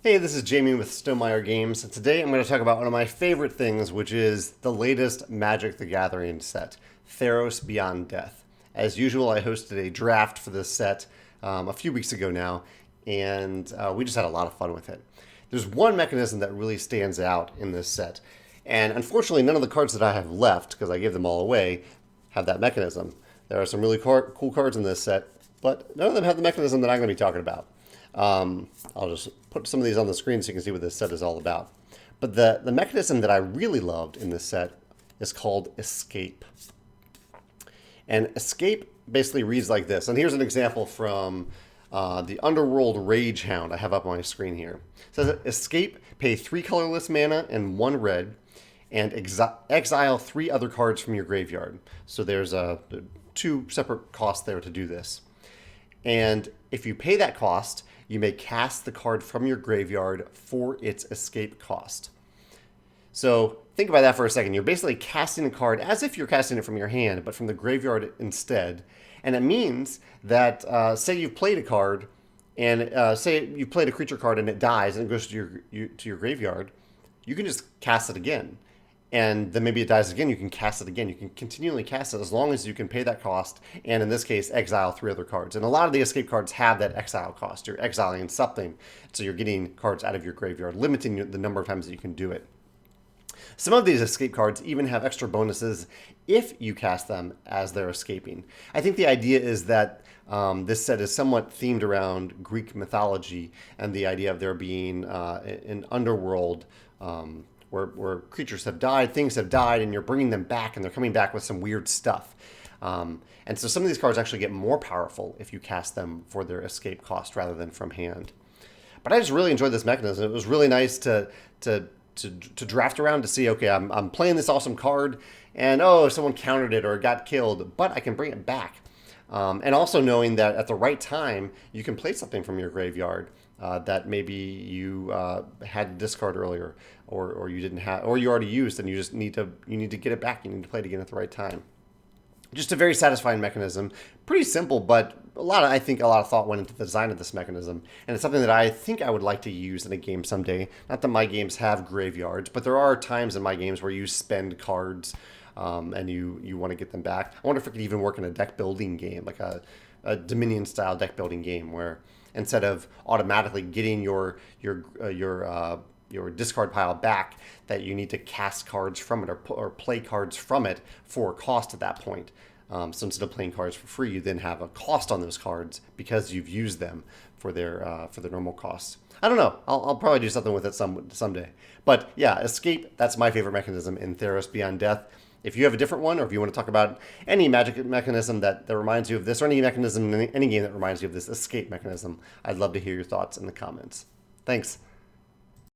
Hey, this is Jamey with Stonemaier Games, and today I'm going to talk about one of my favorite things, which is the latest Magic the Gathering set, Theros Beyond Death. As usual, I hosted a draft for this set a few weeks ago now, and we just had a lot of fun with it. There's one mechanism that really stands out in this set, and unfortunately, none of the cards that I have left, because I gave them all away, have that mechanism. There are some really cool cards in this set, but none of them have the mechanism that I'm going to be talking about. I'll just put some of these on the screen so you can see what this set is all about. But the mechanism that I really loved in this set is called Escape. And Escape basically reads like this. And here's an example from the Underworld Rage Hound I have up on my screen here. It says, Escape, pay 3 colorless mana and 1 red, and exile 3 other cards from your graveyard. So there's 2 separate costs there to do this. And if you pay that cost, you may cast the card from your graveyard for its escape cost. So think about that for a second. You're basically casting a card as if you're casting it from your hand, but from the graveyard instead. And it means that, say you've played a card, and say you played a creature card and it dies and it goes to your graveyard, you can just cast it again. And then maybe it dies again, you can cast it again. You can continually cast it as long as you can pay that cost, and in this case, exile 3 other cards. And a lot of the escape cards have that exile cost. You're exiling something, so you're getting cards out of your graveyard, limiting the number of times that you can do it. Some of these escape cards even have extra bonuses if you cast them as they're escaping. I think the idea is that this set is somewhat themed around Greek mythology and the idea of there being an underworld where creatures have died, things have died, and you're bringing them back, and they're coming back with some weird stuff. And so some of these cards actually get more powerful if you cast them for their escape cost rather than from hand. But I just really enjoyed this mechanism. It was really nice to draft around to see, okay, I'm playing this awesome card, and oh, someone countered it or it got killed, but I can bring it back. And also knowing that at the right time, you can play something from your graveyard that maybe you had to discard earlier, or you didn't have, or you already used, and you just need to get it back. You need to play it again at the right time. Just a very satisfying mechanism. Pretty simple, but I think a lot of thought went into the design of this mechanism, and it's something that I think I would like to use in a game someday. Not that my games have graveyards, but there are times in my games where you spend cards and you want to get them back. I wonder if it could even work in a deck building game, like a Dominion style deck building game, where instead of automatically getting your discard pile back, that you need to cast cards from it or play cards from it for a cost at that point. So instead of playing cards for free, you then have a cost on those cards because you've used them for their normal costs. I don't know. I'll probably do something with it someday. But yeah, Escape, that's my favorite mechanism in Theros Beyond Death. If you have a different one, or if you want to talk about any magic mechanism that reminds you of this, or any mechanism in any game that reminds you of this escape mechanism, I'd love to hear your thoughts in the comments. Thanks.